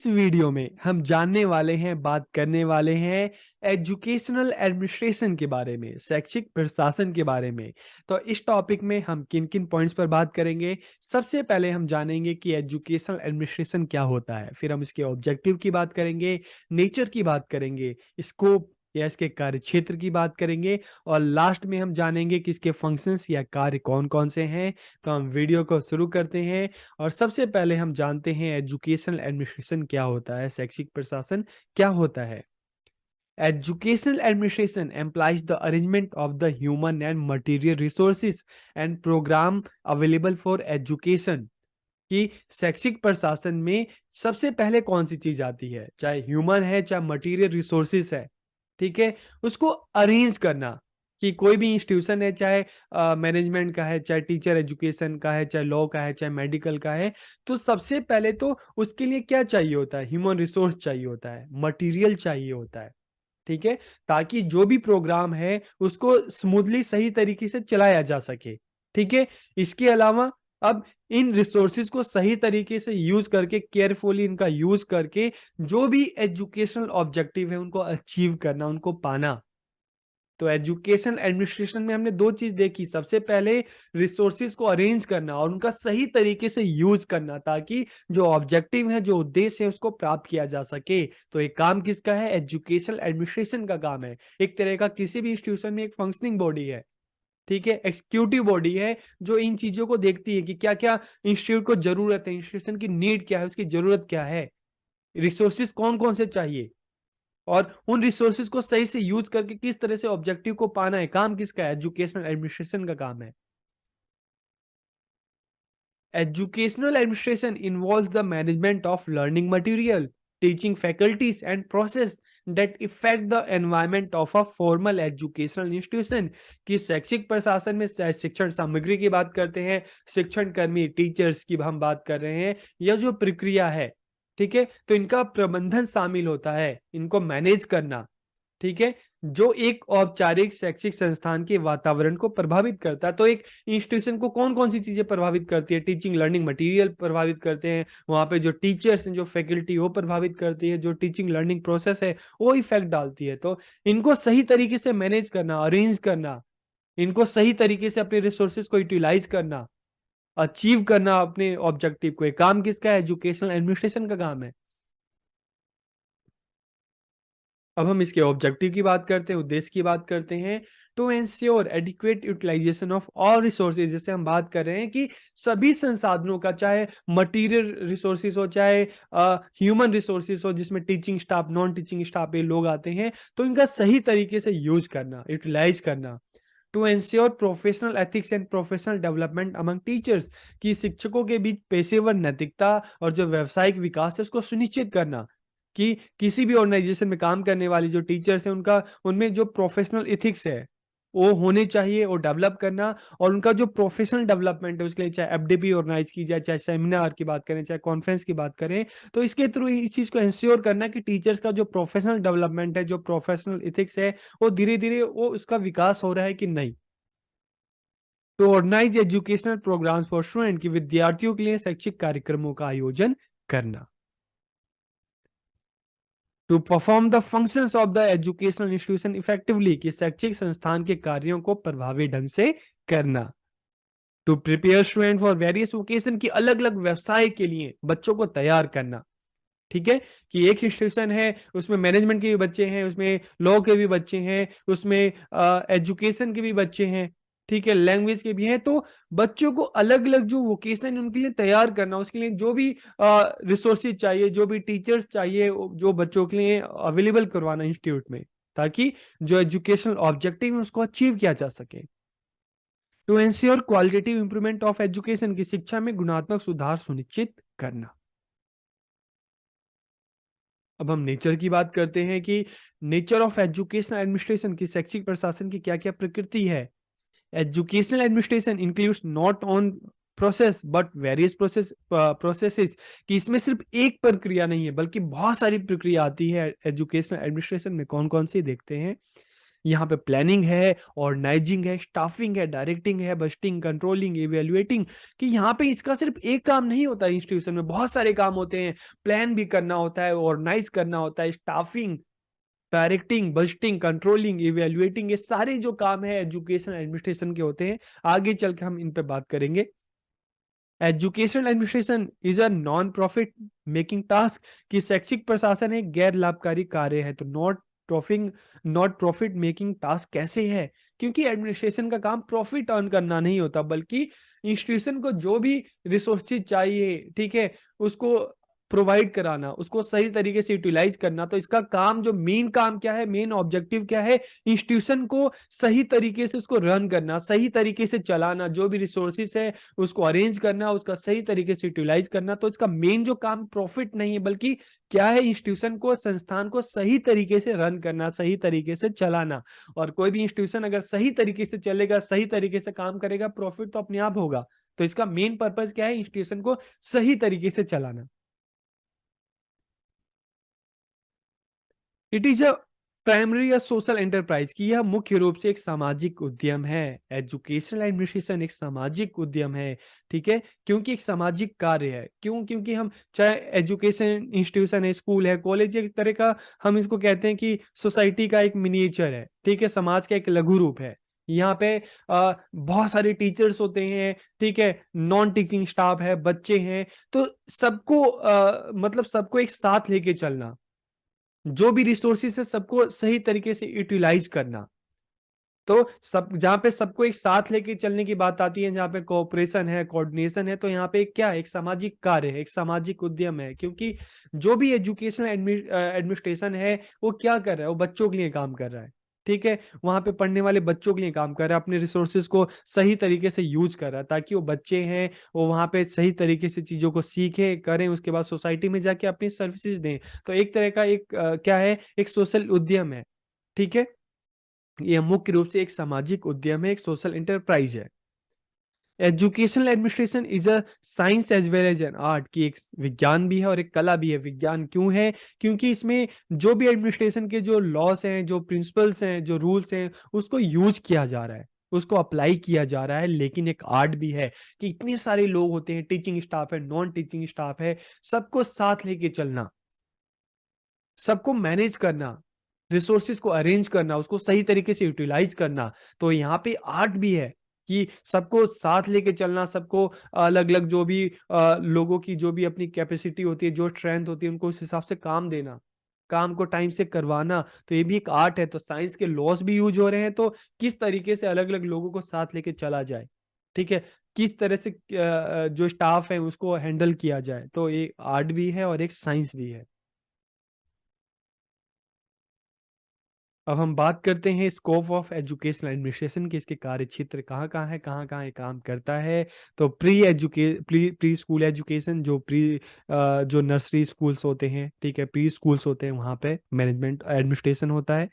इस वीडियो में हम जानने वाले हैं, बात करने वाले हैं एजुकेशनल एडमिनिस्ट्रेशन के बारे में, शैक्षिक प्रशासन के बारे में। तो इस टॉपिक में हम किन-किन पॉइंट्स पर बात करेंगे। सबसे पहले हम जानेंगे कि एजुकेशनल एडमिनिस्ट्रेशन क्या होता है, फिर हम इसके ऑब्जेक्टिव की बात करेंगे, नेचर की बात करेंगे, स्कोप या इसके कार्यक्षेत्र की बात करेंगे और लास्ट में हम जानेंगे कि इसके फंक्शंस या कार्य कौन-कौन से हैं। तो हम वीडियो को शुरू करते हैं और सबसे पहले हम जानते हैं एजुकेशनल एडमिनिस्ट्रेशन क्या होता है, शैक्षिक प्रशासन क्या होता है। Educational administration employs the arrangement of the human and material resources and program available for education. कि शैक्षिक प्रशासन में सबसे पहले कौन सी चीज आती है, चाहे ह्यूमन है चाहे मटेरियल रिसोर्सेज है, ठीक है, उसको अरेंज करना। कि कोई भी इंस्टीट्यूशन है, चाहे मैनेजमेंट का है, चाहे टीचर एजुकेशन का है, चाहे लॉ का है, चाहे मेडिकल का है, तो सबसे पहले तो उसके लिए क्या चाहिए होता है, ह्यूमन रिसोर्स चाहिए होता है, मटेरियल चाहिए होता है, ठीक है, ताकि जो भी प्रोग्राम है उसको स्मूथली सही तरीके से चलाया जा सके। ठीक है, इसके अलावा अब इन रिसोर्सेज को सही तरीके से यूज करके, केयरफुली इनका यूज करके जो भी एजुकेशनल ऑब्जेक्टिव है उनको अचीव करना, उनको पाना। तो एजुकेशन एडमिनिस्ट्रेशन में हमने दो चीज देखी। सबसे पहले रिसोर्सेज को अरेंज करना और उनका सही तरीके से यूज करना, ताकि जो ऑब्जेक्टिव है, जो उद्देश्य है, उसको प्राप्त किया जा सके। तो एक काम किसका है, एजुकेशन एडमिनिस्ट्रेशन का काम है। एक तरह का किसी भी इंस्टीट्यूशन में एक फंक्शनिंग बॉडी है, ठीक है, एक्सिक्यूटिव बॉडी है जो इन चीजों को देखती है कि क्या क्या इंस्टीट्यूट को जरूरत है, इंस्टीट्यूशन की नीड क्या है, उसकी जरूरत क्या है, रिसोर्सेज कौन कौन से चाहिए और उन रिसोर्सेज को सही से यूज करके किस तरह से ऑब्जेक्टिव को पाना है। काम किसका है, एजुकेशनल एडमिनिस्ट्रेशन का काम है। Educational administration involves the management of learning material, teaching faculties and process that affect the environment of a formal educational institution। कि शैक्षिक प्रशासन में शिक्षण सामग्री की बात करते हैं, शिक्षण कर्मी टीचर्स की हम बात कर रहे हैं, यह जो प्रक्रिया है, ठीक है, तो इनका प्रबंधन शामिल होता है, इनको मैनेज करना, ठीक है, जो एक औपचारिक शैक्षिक संस्थान के वातावरण को प्रभावित करता है। तो एक इंस्टीट्यूशन को कौन कौन सी चीजें प्रभावित करती है, टीचिंग लर्निंग मटेरियल प्रभावित करते हैं, वहां पे जो टीचर्स हैं, जो फैकल्टी, वो प्रभावित करती है, जो टीचिंग लर्निंग प्रोसेस है वो इफेक्ट डालती है। तो इनको सही तरीके से मैनेज करना, अरेंज करना, इनको सही तरीके से अपने रिसोर्सेज को यूटिलाइज करना, अचीव करना अपने ऑब्जेक्टिव को, काम किसका है, एजुकेशनल एडमिनिस्ट्रेशन का काम है। अब हम इसके ऑब्जेक्टिव की बात करते हैं, उद्देश्य की बात करते हैं। To ensure adequate utilization of all resources, जैसे हम बात कर रहे हैं कि सभी संसाधनों का, चाहे मटेरियल रिसोर्सेज हो, चाहे ह्यूमन रिसोर्सेज हो, जिसमें teaching staff, non teaching staff ये लोग आते हैं, तो इनका सही तरीके से यूज करना, यूटिलाइज करना। To ensure professional ethics and professional development among teachers, कि शिक्षकों के बीच पेशेवर नैतिकता और जो व्यावसायिक विकास है उसको सुनिश्चित करना। कि किसी भी ऑर्गेनाइजेशन में काम करने वाली जो टीचर्स हैं, उनका, उनमें जो प्रोफेशनल एथिक्स है वो होने चाहिए, वो डेवलप करना। और उनका जो प्रोफेशनल डेवलपमेंट है उसके लिए चाहे एफडीपी ऑर्गेनाइज की जाए, चाहे सेमिनार की बात करें, चाहे कॉन्फ्रेंस की बात करें, तो इसके थ्रू इस चीज को इंश्योर करना कि टीचर्स का जो प्रोफेशनल डेवलपमेंट है, जो प्रोफेशनल एथिक्स है, वो धीरे धीरे वो उसका विकास हो रहा है कि नहीं। तो organise educational programmes for student, की विद्यार्थियों के लिए शैक्षिक कार्यक्रमों का आयोजन करना। To perform the functions of the educational institution effectively, कि शैक्षिक संस्थान के कार्यों को प्रभावी ढंग से करना। To prepare student for various vocation, की अलग अलग व्यवसाय के लिए बच्चों को तैयार करना। ठीक है, कि एक इंस्टीट्यूशन है, उसमें मैनेजमेंट के भी बच्चे हैं, उसमें लॉ के भी बच्चे हैं, उसमें एजुकेशन के भी बच्चे हैं, ठीक है, लैंग्वेज के भी हैं। तो बच्चों को अलग अलग जो वोकेशन है उनके लिए तैयार करना, उसके लिए जो भी रिसोर्सेज चाहिए, जो भी टीचर्स चाहिए, जो बच्चों के लिए अवेलेबल करवाना इंस्टीट्यूट में, ताकि जो एजुकेशनल ऑब्जेक्टिव है उसको अचीव किया जा सके। To ensure qualitative improvement of education, की शिक्षा में गुणात्मक सुधार सुनिश्चित करना। अब हम नेचर की बात करते हैं कि नेचर ऑफ एजुकेशनल एडमिनिस्ट्रेशन, की शैक्षिक प्रशासन की क्या क्या प्रकृति है। Educational administration includes not on process but various processes, कि इसमें सिर्फ एक प्रक्रिया नहीं है बल्कि बहुत सारी प्रक्रिया आती है एजुकेशनल एडमिनिस्ट्रेशन में। कौन कौन सी देखते हैं। यहाँ पे प्लानिंग है, ऑर्गेनाइजिंग है, स्टाफिंग है, डायरेक्टिंग है, बजटिंग, कंट्रोलिंग, इवेल्युएटिंग, कि यहाँ पे इसका सिर्फ एक काम नहीं होता है, इंस्टीट्यूशन में बहुत सारे काम होते हैं। प्लान भी करना होता है, ऑर्गेनाइज करना होता है, staffing, directing, budgeting, controlling, evaluating, ये सारे जो काम है एजुकेशन एडमिनिस्ट्रेशन के होते हैं। आगे चल के हम इन पे बात करेंगे। Educational administration is a non profit making task, कि शैक्षिक प्रशासन एक गैर लाभकारी कार्य है। तो नॉट प्रॉफिट मेकिंग टास्क कैसे है? क्योंकि एडमिनिस्ट्रेशन का काम प्रॉफिट अर्न करना नहीं होता, बल्कि इंस्टीट्यूशन को जो भी रिसोर्सेज चाहिए, ठीक है, उसको प्रोवाइड कराना, उसको सही तरीके से यूटिलाइज करना। तो इसका काम, जो मेन काम क्या है, मेन ऑब्जेक्टिव क्या है, इंस्टीट्यूशन को सही तरीके से उसको रन करना, सही तरीके से चलाना, जो भी रिसोर्सेज है उसको अरेंज करना, उसका सही तरीके से यूटिलाइज करना। तो इसका मेन जो काम प्रॉफिट नहीं है, बल्कि क्या है, इंस्टीट्यूशन को, संस्थान को सही तरीके से रन करना, सही तरीके से चलाना। और कोई भी इंस्टीट्यूशन अगर सही तरीके से चलेगा, सही तरीके से काम करेगा, प्रॉफिट तो अपने आप होगा। तो इसका मेन पर्पस क्या है, इंस्टीट्यूशन को सही तरीके से चलाना। इट इज अ प्राइमरी या सोशल एंटरप्राइज, की यह मुख्य रूप से एक सामाजिक उद्यम है। एजुकेशनल एडमिनिस्ट्रेशन एक सामाजिक उद्यम है, ठीक है, क्योंकि एक सामाजिक कार्य है। क्यों? क्योंकि हम चाहे एजुकेशन इंस्टीट्यूशन है, स्कूल है, कॉलेज, एक तरह का हम इसको कहते हैं कि सोसाइटी का एक मिनिएचर है, ठीक है, समाज का एक लघु रूप है। यहाँ पे बहुत सारे टीचर्स होते हैं, ठीक है, नॉन टीचिंग स्टाफ है, बच्चे हैं। तो सबको मतलब सबको एक साथ लेके चलना, जो भी रिसोर्सेस है सबको सही तरीके से यूटिलाइज करना। तो सब, जहां पे सबको एक साथ लेके चलने की बात आती है, जहां पे कोऑपरेशन है, कोऑर्डिनेशन है, तो यहाँ पे क्या है, एक सामाजिक कार्य है, एक सामाजिक उद्यम है। क्योंकि जो भी एजुकेशनल एडमिनिस्ट्रेशन है, वो क्या कर रहा है, वो बच्चों के लिए काम कर रहा है, ठीक है, वहां पे पढ़ने वाले बच्चों के लिए काम कर रहा है, अपने रिसोर्सेज को सही तरीके से यूज कर रहा है, ताकि वो बच्चे हैं वो वहां पे सही तरीके से चीजों को सीखें, करें, उसके बाद सोसाइटी में जाके अपनी सर्विसेज दें। तो एक तरह का एक क्या है, एक सोशल उद्यम है, ठीक है। यह मुख्य रूप से एक सामाजिक उद्यम है, एक सोशल एंटरप्राइज है। Educational administration is a science as well as an art, की एक विज्ञान भी है और एक कला भी है। विज्ञान क्यों है? क्योंकि इसमें जो भी एडमिनिस्ट्रेशन के जो लॉस हैं, जो प्रिंसिपल्स हैं, जो रूल्स हैं, उसको यूज किया जा रहा है, उसको अप्लाई किया जा रहा है। लेकिन एक आर्ट भी है, कि इतने सारे लोग होते हैं, टीचिंग स्टाफ है, नॉन टीचिंग स्टाफ है, सबको साथ लेके चलना, सबको मैनेज करना, रिसोर्सेज को अरेंज करना, उसको सही तरीके से यूटिलाइज करना। तो यहाँ पे आर्ट भी है, कि सबको साथ लेके चलना, सबको अलग अलग जो भी लोगों की जो भी अपनी कैपेसिटी होती है, जो स्ट्रेंथ होती है, उनको उस हिसाब से काम देना, काम को टाइम से करवाना। तो ये भी एक आर्ट है। तो साइंस के लॉस भी यूज हो रहे हैं, तो किस तरीके से अलग अलग लोगों को साथ लेके चला जाए, ठीक है, किस तरह से जो स्टाफ है उसको हैंडल किया जाए। तो ये आर्ट भी है और एक साइंस भी है। अब हम बात करते हैं स्कोप ऑफ एजुकेशनल एडमिनिस्ट्रेशन की, इसके कार्य क्षेत्र कहाँ कहाँ है, कहाँ कहाँ ये काम करता है। तो प्री स्कूल एजुकेशन, जो नर्सरी स्कूल्स होते हैं, ठीक है, प्री स्कूल्स होते हैं, वहाँ पे मैनेजमेंट एडमिनिस्ट्रेशन होता है।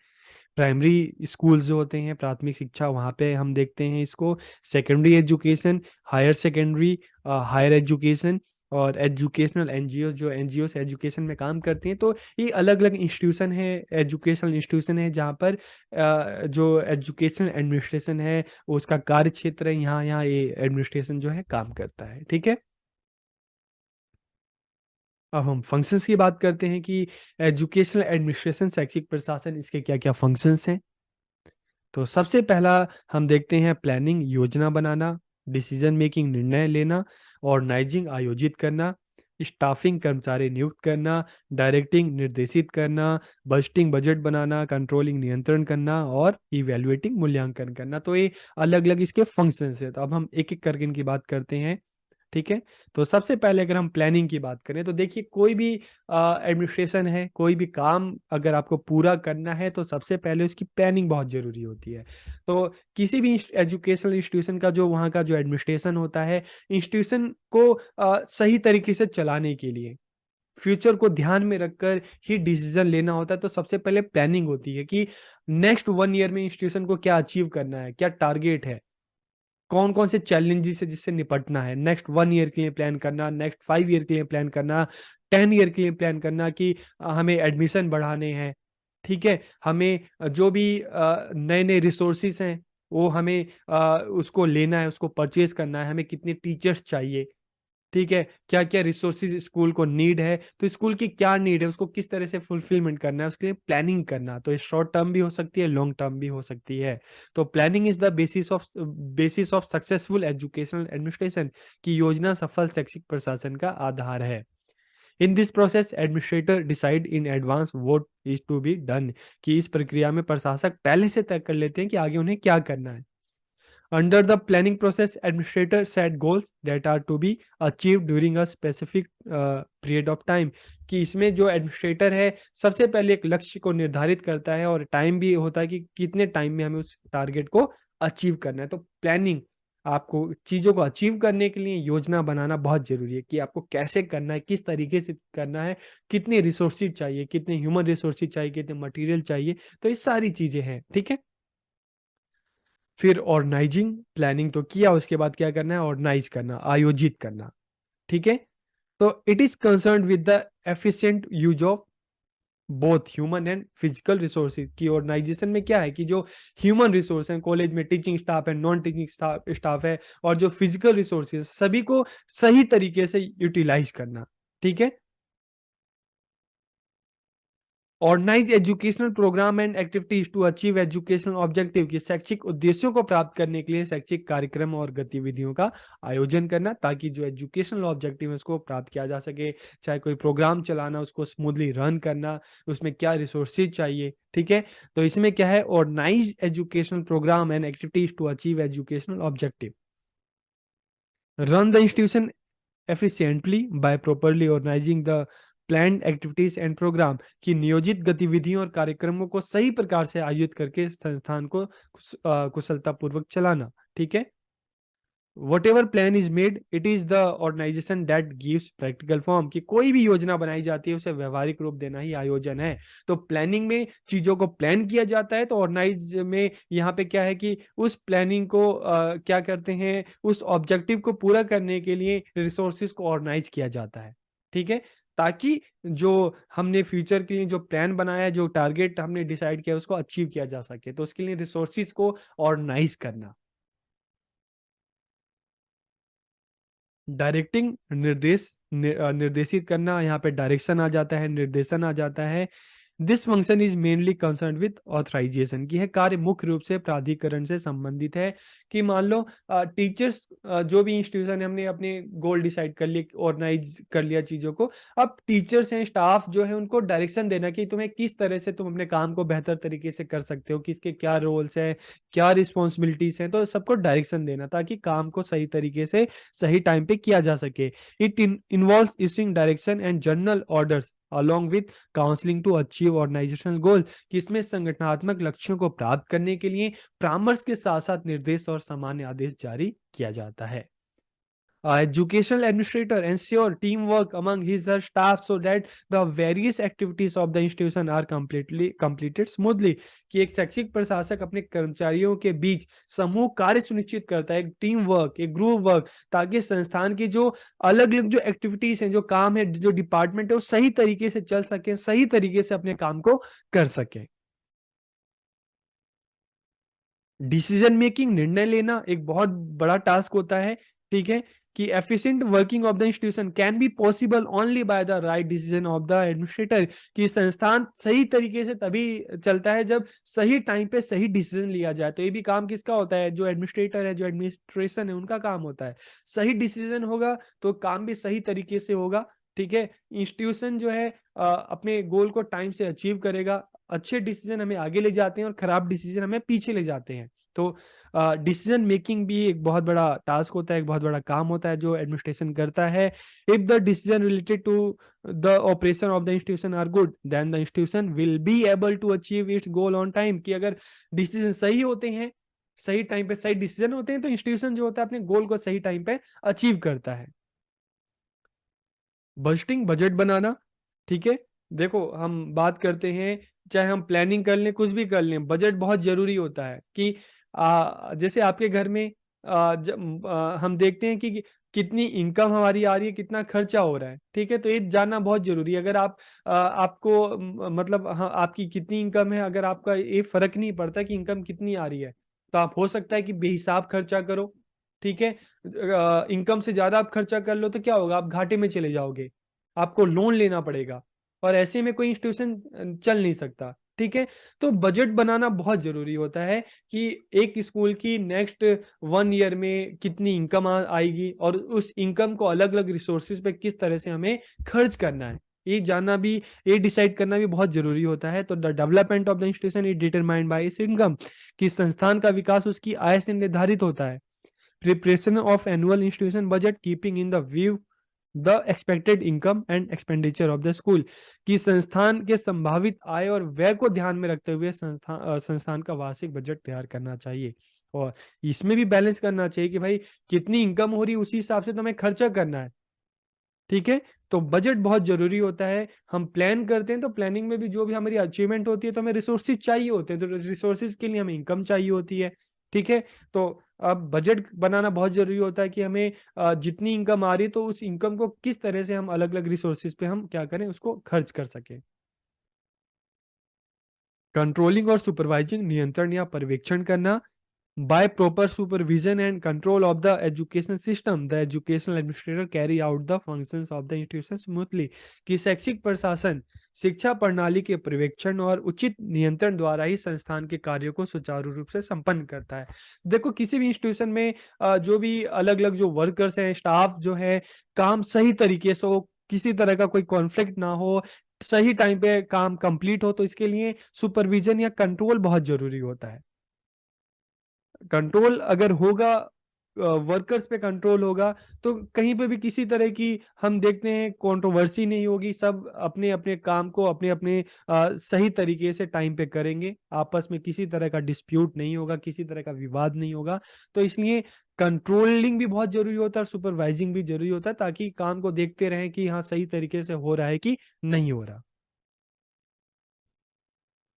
प्राइमरी स्कूल्स जो होते हैं, प्राथमिक शिक्षा, वहाँ पे हम देखते हैं इसको। Secondary education, higher secondary, higher education, और एजुकेशनल एनजीओ, जो एनजीओ से एजुकेशन में काम करती हैं। तो ये अलग अलग इंस्टीट्यूशन है, एजुकेशनल इंस्टीट्यूशन है, जहाँ पर जो एजुकेशनल एडमिनिस्ट्रेशन है उसका कार्य क्षेत्र है, यहाँ यहाँ ये एडमिनिस्ट्रेशन जो है काम करता है, ठीक है। अब हम फंक्शंस की बात करते हैं, कि एजुकेशनल एडमिनिस्ट्रेशन, शैक्षिक प्रशासन, इसके क्या क्या फंक्शंस हैं। तो सबसे पहला हम देखते हैं प्लानिंग, योजना बनाना, डिसीजन मेकिंग, निर्णय लेना, ऑर्गेनाइजिंग, आयोजित करना, स्टाफिंग, कर्मचारी नियुक्त करना, डायरेक्टिंग, निर्देशित करना, बजटिंग, बजट बनाना, कंट्रोलिंग, नियंत्रण करना, और इवैल्यूएटिंग, मूल्यांकन करना। तो ये अलग अलग इसके फंक्शंस है। तो अब हम एक एक करके इनकी बात करते हैं, ठीक है। तो सबसे पहले अगर हम प्लानिंग की बात करें, तो देखिए, कोई भी एडमिनिस्ट्रेशन है, कोई भी काम अगर आपको पूरा करना है, तो सबसे पहले उसकी प्लानिंग बहुत जरूरी होती है। तो किसी भी एजुकेशनल इंस्टीट्यूशन का जो वहाँ का जो एडमिनिस्ट्रेशन होता है, इंस्टीट्यूशन को सही तरीके से चलाने के लिए, फ्यूचर को ध्यान में रखकर ही डिसीजन लेना होता है। तो सबसे पहले प्लानिंग होती है, कि नेक्स्ट 1 ईयर में इंस्टीट्यूशन को क्या अचीव करना है, क्या टारगेट है, कौन कौन से चैलेंजेस है जिससे निपटना है। नेक्स्ट 1 ईयर के लिए प्लान करना, नेक्स्ट 5 ईयर के लिए प्लान करना, 10 ईयर के लिए प्लान करना, कि हमें एडमिशन बढ़ाने हैं, ठीक है? हमें जो भी नए-नए रिसोर्सेज़ हैं, वो हमें उसको लेना है, उसको परचेज़ करना है, हमें कितने टीचर्स चाहिए, ठीक है? क्या-क्या रिसोर्सेज़ स्कूल को नीड है, तो स्कूल की क्या नीड है, उसको किस तरह से फुलफिलमेंट करना है, उसके लिए प्लानिंग करना। तो ये शॉर्ट टर्म भी हो सकती है, लॉन्ग टर्म भी हो सकती है। तो planning is the basis of successful educational administration, कि योजना सफल शैक्षिक प्रशासन का आधार है। In this process administrator decide in advance what is to be done, कि इस प्रक्रिया में प्रशासक पहले से तय कर लेते हैं कि आगे उन्हें क्या करना है। Under the planning process administrator set goals that are to be achieve during a specific period of time, कि इसमें जो एडमिनिस्ट्रेटर है सबसे पहले एक लक्ष्य को निर्धारित करता है और टाइम भी होता है कि कितने टाइम में हमें उस टारगेट को अचीव करना है। तो प्लानिंग, आपको चीज़ों को अचीव करने के लिए योजना बनाना बहुत ज़रूरी है, कि आपको कैसे करना है, किस तरीके से करना है, कितने रिसोर्सेज चाहिए, कितने ह्यूमन रिसोर्सेज चाहिए, कितने मटेरियल चाहिए, तो ये सारी चीज़ें हैं, ठीक है? फिर ऑर्गनाइजिंग, प्लानिंग तो किया, उसके बाद क्या करना है, ऑर्गनाइज करना, आयोजित करना, ठीक है? तो it is concerned with the efficient use of both human and physical resources, की ऑर्गेनाइजेशन में क्या है कि जो ह्यूमन रिसोर्स हैं, कॉलेज में टीचिंग स्टाफ है, नॉन टीचिंग स्टाफ है, और जो फिजिकल रिसोर्सेज, सभी को सही तरीके से यूटिलाइज करना, ठीक है? Organise educational programme and activities to achieve educational objective, की शैक्षिक उद्देश्यों को प्राप्त करने के लिए शैक्षिक कार्यक्रम और गतिविधियों का आयोजन करना, ताकि जो एजुकेशनल ऑब्जेक्टिव है उसको प्राप्त किया जा सके। चाहे कोई प्रोग्राम चलाना, उसको स्मूथली रन करना, उसमें क्या रिसोर्सेज चाहिए, ठीक है? तो इसमें क्या है, organise educational programme and activities to achieve educational objective, run the institution efficiently by properly organizing the planned activities and program, की नियोजित गतिविधियों और कार्यक्रमों को सही प्रकार से आयोजित करके संस्थान को कुशलतापूर्वक चलाना, ठीक है? Whatever plan is made, it is the organization that gives practical form, कि कोई भी योजना बनाई जाती है उसे व्यवहारिक रूप देना ही आयोजन है। तो प्लानिंग में चीजों को प्लान किया जाता है, तो ऑर्गेनाइज में यहाँ पे क्या है कि उस प्लानिंग को क्या करते हैं, उस ऑब्जेक्टिव को पूरा करने के लिए रिसोर्सेज को ऑर्गेनाइज किया जाता है, ठीक है? ताकि जो हमने फ्यूचर के लिए जो प्लान बनाया है, जो टारगेट हमने डिसाइड किया है, उसको अचीव किया जा सके। तो उसके लिए रिसोर्सेज को ऑर्गेनाइज करना। डायरेक्टिंग, निर्देशित करना, यहाँ पे डायरेक्शन आ जाता है, निर्देशन आ जाता है। This function is mainly concern with authorisation, की है कार्य मुख्य रूप से प्राधिकरण से संबंधित है। कि मान लो टीचर्स, जो भी इंस्टीट्यूशन है, हमने अपने गोल डिसाइड कर लिए, ऑर्गेनाइज कर लिया चीज़ों को। अब टीचर्स हैं, स्टाफ जो है, उनको डायरेक्शन देना कि तुम्हें किस तरह से तुम अपने काम को बेहतर तरीके से कर सकते हो, किसके क्या रोल्स हैं, क्या रिस्पॉन्सिबिलिटीज हैं, तो सबको डायरेक्शन देना, ताकि काम को सही तरीके से सही टाइम पे किया जा सके। It involves issuing direction and general orders along with counselling to achieve organisational goal, कि इसमें संगठनात्मक लक्ष्यों को प्राप्त करने के लिए परामर्श के साथ साथ निर्देश और सामान्य आदेश जारी किया जाता है। Educational administrator ensure teamwork among his or staff so that the various activities of the institution are completed smoothly, कि एक शैक्षिक प्रशासक अपने कर्मचारियों के बीच समूह कार्य सुनिश्चित करता है, एक टीम वर्क, एक ग्रुप वर्क, ताकि संस्थान की जो अलग अलग जो एक्टिविटीज हैं, जो काम है, जो डिपार्टमेंट है, वो सही तरीके से चल सके, सही तरीके से अपने काम को कर सके। डिसीजन मेकिंग, निर्णय लेना एक बहुत बड़ा टास्क होता है, ठीक है? कि efficient working of the institution can be possible only by the right decision of the administrator, कि संस्थान सही तरीके से तभी चलता है जब सही टाइम पे सही डिसीजन लिया जाए। तो ये भी काम किसका होता है, जो एडमिनिस्ट्रेटर है, जो एडमिनिस्ट्रेशन है, उनका काम होता है। सही डिसीजन होगा तो काम भी सही तरीके से होगा, ठीक है? इंस्टीट्यूशन जो है अपने गोल को टाइम से अचीव करेगा। अच्छे डिसीजन हमें आगे ले जाते हैं और खराब डिसीजन हमें पीछे ले जाते हैं। तो डिसीजन मेकिंग भी एक बहुत बड़ा टास्क होता है, एक बहुत बड़ा काम होता है जो एडमिनिस्ट्रेशन करता है। If the decision related to the operation of the institution are good, then the institution will be able to achieve its goal on time, कि अगर डिसीजन सही होते हैं, सही टाइम पे सही डिसीजन होते हैं, तो इंस्टीट्यूशन जो होता है अपने गोल को सही टाइम पे अचीव करता है। बजटिंग, बजट बनाना, ठीक है? देखो, हम बात करते हैं, चाहे हम प्लानिंग कर लें, कुछ भी कर लें, बजट बहुत ज़रूरी होता है। कि जैसे आपके घर में हम देखते हैं कि कितनी इनकम हमारी आ रही है, कितना खर्चा हो रहा है, ठीक है। तो ये जानना बहुत जरूरी है। अगर आप आपको मतलब हाँ, आपकी कितनी इनकम है, अगर आपका ये फर्क नहीं पड़ता कि इनकम कितनी आ रही है, तो आप हो सकता है कि बेहिसाब खर्चा करो, ठीक है। इनकम से ज्यादा आप खर्चा कर लो तो क्या होगा, आप घाटे में चले जाओगे, आपको लोन लेना पड़ेगा, और ऐसे में कोई इंस्टीट्यूशन चल नहीं सकता, ठीक है। तो बजट बनाना बहुत जरूरी होता है कि एक स्कूल की नेक्स्ट 1 ईयर में कितनी इनकम आएगी, और उस इनकम को अलग अलग रिसोर्सेज पे किस तरह से हमें खर्च करना है, ये जानना भी, ये डिसाइड करना भी बहुत जरूरी होता है। तो the development of the institution is determined by it's income, कि संस्थान का विकास उसकी आय से निर्धारित होता है। Preparation of annual institution budget keeping in the view the expected income and expenditure of the school, कि संस्थान के संभावित आय और व्यय को ध्यान में रखते हुए संस्थान का वार्षिक बजट तैयार करना चाहिए। और इसमें भी बैलेंस करना चाहिए कि भाई कितनी इनकम हो रही है उसी हिसाब से तो हमें खर्चा करना है, ठीक है। तो बजट बहुत जरूरी होता है। हम प्लान करते हैं तो प्लानिंग में भी जो भी हमारी अचीवमेंट होती है तो हमें रिसोर्सेज चाहिए होते हैं, तो रिसोर्सेज के लिए हमें इनकम चाहिए होती है, ठीक है। तो अब बजट बनाना बहुत जरूरी होता है कि हमें जितनी इनकम आ रही है तो उस इनकम को किस तरह से हम अलग अलग रिसोर्सेज पे हम क्या करें, उसको खर्च कर सकें। कंट्रोलिंग और सुपरवाइजिंग, नियंत्रण या पर्यवेक्षण करना। By proper supervision and control of the education system, the educational administrator carry out the functions of the institution smoothly, कि शैक्षिक प्रशासन शिक्षा प्रणाली के पर्यवेक्षण और उचित नियंत्रण द्वारा ही संस्थान के कार्यों को सुचारू रूप से संपन्न करता है। देखो किसी भी इंस्टीट्यूशन में जो भी अलग अलग जो वर्कर्स हैं, स्टाफ जो है, काम सही तरीके से हो, किसी तरह का कोई कॉन्फ्लिक्ट ना हो, सही टाइम पे काम कंप्लीट हो, तो इसके लिए सुपरविजन या कंट्रोल बहुत जरूरी होता है। कंट्रोल अगर होगा, वर्कर्स पे कंट्रोल होगा, तो कहीं पे भी किसी तरह की हम देखते हैं कंट्रोवर्सी नहीं होगी, सब अपने अपने काम को अपने अपने सही तरीके से टाइम पे करेंगे, आपस में किसी तरह का डिस्प्यूट नहीं होगा, किसी तरह का विवाद नहीं होगा। तो इसलिए कंट्रोलिंग भी बहुत जरूरी होता है और सुपरवाइजिंग भी जरूरी होता है, ताकि काम को देखते रहें कि हाँ सही तरीके से हो रहा है कि नहीं हो रहा।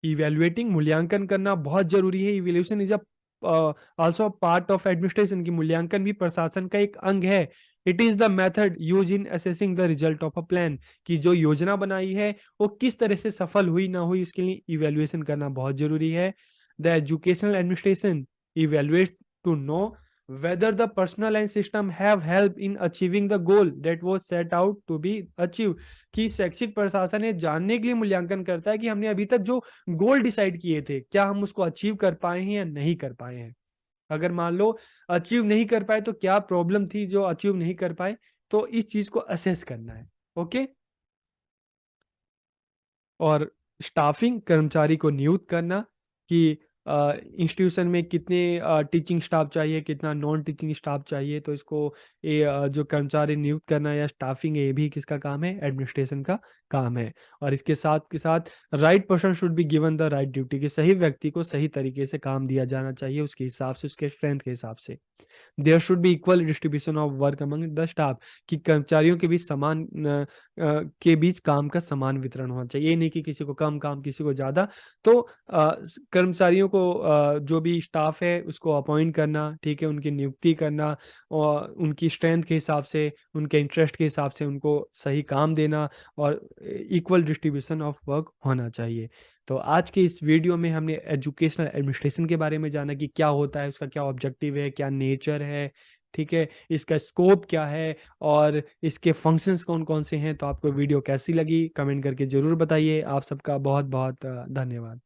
इवेल्युएटिंग, मूल्यांकन करना बहुत जरूरी है। Evaluation is also part of administration, की मूल्यांकन भी प्रशासन का एक अंग है। It is the method use in assessing the result of a plan, कि जो योजना बनाई है वो किस तरह से सफल हुई ना हुई, उसके लिए इवेल्युएशन करना बहुत जरूरी है। The educational administration evaluates to know whether the personnel and system have helped in achieving the goal that was set out to be achieved, कि शैक्षिक प्रशासन ये जानने के लिए मूल्यांकन करता है कि हमने अभी तक जो गोल डिसाइड किए थे क्या हम उसको अचीव कर पाए हैं या नहीं कर पाए हैं। अगर मान लो अचीव नहीं कर पाए तो क्या प्रॉब्लम थी जो अचीव नहीं कर पाए, तो इस चीज को असेस करना है। ओके। और स्टाफिंग, कर्मचारी को नियुक्त करना, कि इंस्टीट्यूशन में कितने टीचिंग स्टाफ चाहिए, कितना नॉन टीचिंग स्टाफ चाहिए, तो इसको ये जो कर्मचारी नियुक्त करना या स्टाफिंग, ये भी किसका काम है, एडमिनिस्ट्रेशन का काम है। और इसके साथ के साथ right person should be given the right duty, कि सही व्यक्ति को सही तरीके से काम दिया जाना चाहिए, उसके हिसाब से, उसके स्ट्रेंथ के हिसाब से। There should be equal distribution of work among the staff, कि कर्मचारियों के बीच समान के बीच काम का समान वितरण होना चाहिए, ये नहीं कि किसी को कम काम किसी को ज्यादा। तो कर्मचारियों को जो भी स्टाफ है उसको अपॉइंट करना, ठीक है, उनकी नियुक्ति करना, और उनकी स्ट्रेंथ के हिसाब से, उनके इंटरेस्ट के हिसाब से उनको सही काम देना, और इक्वल डिस्ट्रीब्यूशन ऑफ वर्क होना चाहिए। तो आज के इस वीडियो में हमने एजुकेशनल एडमिनिस्ट्रेशन के बारे में जाना, कि क्या होता है, उसका क्या ऑब्जेक्टिव है, क्या नेचर है, ठीक है, इसका स्कोप क्या है, और इसके फंक्शंस कौन कौन से हैं। तो आपको वीडियो कैसी लगी कमेंट करके जरूर बताइए। आप सबका बहुत बहुत धन्यवाद।